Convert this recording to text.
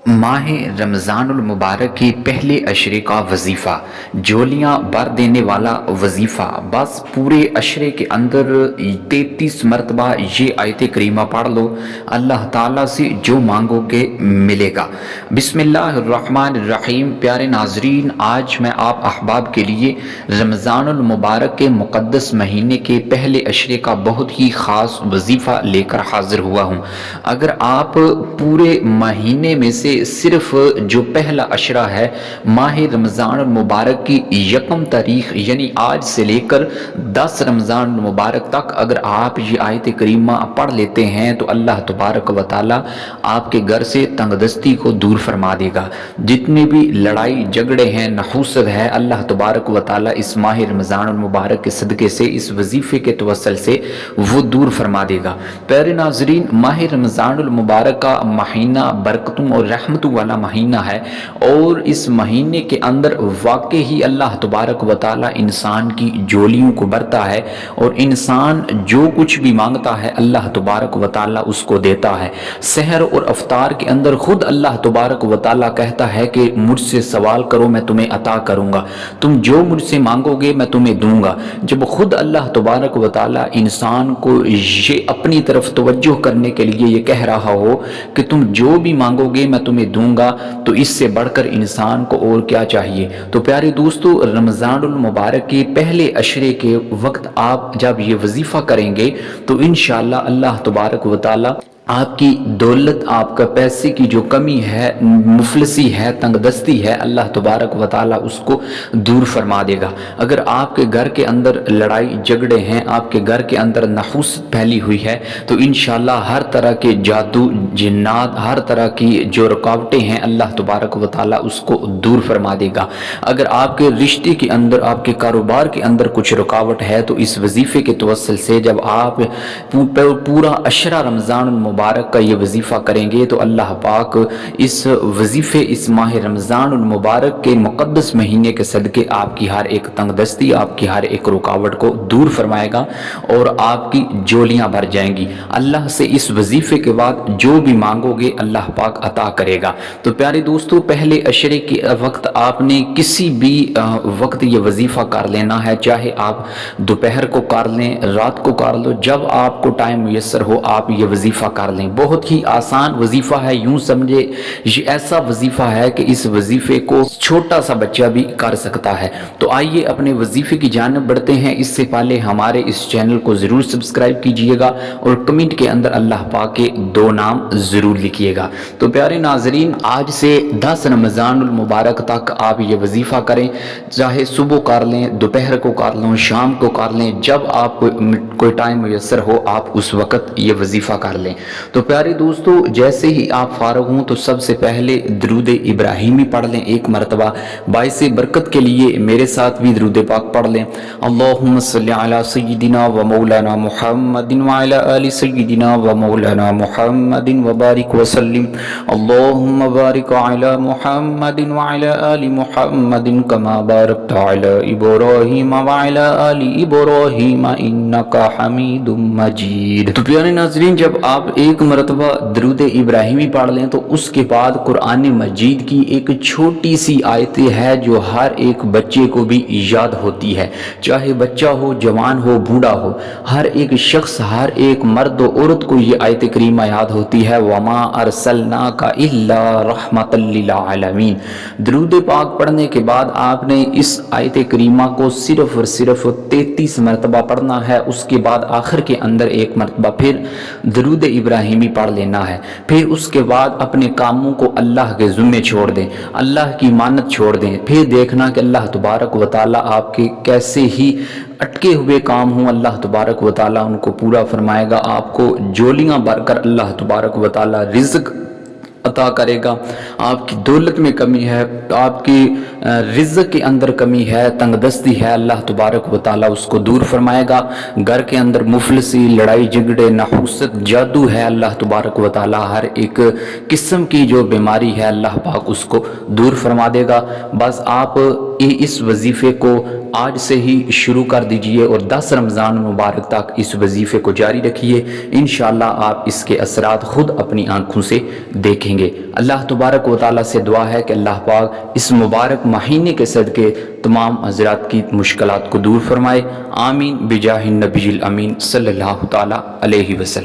माह रमज़ान मुबारक के पहले अशरे का वजीफ़ा, जोलियाँ भर देने वाला वजीफ़ा। बस पूरे अशरे के अंदर 33 मरतबा ये आयत करीमा पढ़ लो, अल्लाह ताला से जो मांगोगे मिलेगा। बिस्मिल्लाहिर्रहमानिर्रहीम। प्यारे नाजरीन, आज मैं आप अहबाब के लिए रमज़ान मुबारक के मुक़द्दस महीने के पहले अशरे का बहुत ही ख़ास वजीफ़ा लेकर हाजिर हुआ हूँ। अगर आप पूरे महीने में से सिर्फ जो पहला अशरा है माह रमज़ान मुबारक की यकम तारीख यानी आज से लेकर 10 रमज़ान मुबारक तक अगर आप ये आयत करीमा पढ़ लेते हैं तो अल्लाह तबारक व तआला आपके घर से तंगदस्ती को दूर फरमा देगा। जितने भी लड़ाई झगड़े हैं, नहूसत है, अल्लाह तबारक व तआला इस माह रमज़ान मुबारक के सदक़े से, इस वजीफ़े के तवस्सल से वो दूर फरमा देगा। प्यारे नाज़रीन, माह रमज़ान मुबारक का महीना बरकतों और रहमतों वाला महीना है और इस महीने के अंदर वाकई ही अल्लाह तबारक व तआला इंसान की झोलियों को भरता है और इंसान जो कुछ भी मांगता है अल्लाह तबारक व तआला उसको देता है। सहर और अफ्तार के अंदर खुद अल्लाह तबारक व तआला कहता है कि मुझसे सवाल करो मैं तुम्हें अता करूंगा, तुम जो मुझसे मांगोगे मैं तुम्हें दूंगा। जब खुद अल्लाह तबारक व तआला इंसान को ये अपनी तरफ तवज्जो करने के लिए ये कह रहा हो कि तुम जो भी मांगोगे मैं तुम्हें दूंगा, तो इससे बढ़कर इंसान को और क्या चाहिए। तो प्यारे दोस्तों, रमज़ानुल मुबारक के पहले अशरे के वक्त आप जब ये वजीफ़ा करेंगे तो इंशाअल्लाह अल्लाह तबारक व तआला आपकी दौलत, आपका पैसे की जो कमी है, मुफलसी है, तंगदस्ती है, अल्लाह तबारक व तआला उसको दूर फरमा देगा। अगर आपके घर के अंदर लड़ाई झगड़े हैं, आपके घर के अंदर नहूसत फैली हुई है, तो इंशाअल्लाह हर तरह के जादू जिन्नात, हर तरह की जो रुकावटें हैं अल्लाह तबारक व तआला उसको दूर फरमा देगा। अगर आपके रिश्ते के अंदर, आपके कारोबार के अंदर कुछ रुकावट है तो इस वजीफ़े के तवस्सुल से जब आप पूरा अशरा रमज़ान मुबारक का ये वजीफ़ा करेंगे तो अल्लाह पाक इस वजीफ़े, इस माह रमज़ान मुबारक के मुक़द्दस महीने के सदक़े आपकी हर एक तंगदस्ती, आपकी हर एक रुकावट को दूर फरमाएगा और आपकी झोलियाँ भर जाएंगी। अल्लाह से इस वजीफ़े के बाद जो भी मांगोगे अल्लाह पाक अता करेगा। तो प्यारे दोस्तों, पहले अशरे के वक्त आपने किसी भी वक्त ये वजीफ़ा कर लेना है, चाहे आप दोपहर को कर लें, रात को कर लो, जब आपको टाइम मुयस्सर हो आप ये वजीफ़ा कर लें। बहुत ही आसान वजीफ़ा है, यूं समझे ये ऐसा वजीफ़ा है कि इस वजीफ़े को छोटा सा बच्चा भी कर सकता है। तो आइए अपने वजीफ़े की जानिब बढ़ते हैं। इससे पहले हमारे इस चैनल को ज़रूर सब्सक्राइब कीजिएगा और कमेंट के अंदर अल्लाह पाक के 2 नाम ज़रूर लिखिएगा। तो प्यारे नाजरीन, आज से 10 रमज़ान मुबारक तक आप ये वजीफ़ा करें, चाहे सुबह कर लें, दोपहर को कर लें, शाम को कर लें, जब आपको कोई टाइम मुयस्सर हो आप उस वक़्त ये वजीफ़ा कर लें। तो प्यारे दोस्तों, जैसे ही आप फारग हों तो सबसे पहले दरूद इब्राहिमी पढ़ लें एक मरतबा। बाइसे बरकत के लिए मेरे साथ भी दरूद पाक पढ़ लें। अल्लाहुम्मा सल्ली अला सय्यिदिना व मौलाना मुहम्मदिन व अला आलि सय्यिदिना व मौलाना मुहम्मदिन व बारिक व सल्लिम। अल्लाहुम्मा बारिक अला मुहम्मदिन व अला आलि मुहम्मदिन कमा बारकता अला इब्राहीम व अला आलि इब्राहीम इन्नका हमीदुम मजीद। तो प्यारे नाज़रीन, जब आप एक मरतबा दरूद इब्राहिमी पढ़ लें तो उसके बाद कुरान मजीद की एक छोटी सी आयत है जो हर एक बच्चे को भी याद होती है, चाहे बच्चा हो, जवान हो, बूढ़ा हो, हर एक शख्स, हर एक मर्द और औरत को ये आयत करीमा याद होती है। वमा अरसलनाका इल्ला रहमतल लिल आलमीन। दरूद पाक पढ़ने के बाद आपने इस आयत करीमा को सिर्फ और सिर्फ 33 मरतबा पढ़ना है। उसके बाद आखिर के अंदर एक मरतबा फिर दरूद इब्राहिमी पढ़ लेना है। फिर उसके बाद अपने कामों को अल्लाह के ज़िम्मे छोड़ दें, अल्लाह की मानत छोड़ दें। फिर देखना कि अल्लाह तबारक व तआला आपके कैसे ही अटके हुए काम हों, अल्लाह तबारक व तआला उनको पूरा फरमाएगा। आपको झोलियाँ भरकर अल्लाह तबारक व तआला रिज़्क अता करेगा। आपकी दौलत में कमी है, आपकी रिज़्क के अंदर कमी है, तंगदस्ती है, अल्लाह तबारक व तआला उसको दूर फरमाएगा। घर के अंदर मुफलसी, लड़ाई झगड़े, नहूसत, जादू है, अल्लाह तबारक व तआला हर एक किस्म की जो बीमारी है अल्लाह पाक उसको दूर फरमा देगा। बस आप اس وظیفے کو آج سے ہی شروع کر دیجئے اور 10 رمضان مبارک تک اس وظیفے کو جاری رکھیے، انشاءاللہ آپ اس کے اثرات خود اپنی آنکھوں سے دیکھیں گے۔ اللہ تبارک و تعالیٰ سے دعا ہے کہ اللہ پاک اس مبارک مہینے کے صدقے تمام حضرات کی مشکلات کو دور فرمائے، آمین بجاہ النبی الامین صلی اللہ تعالیٰ علیہ وسلم۔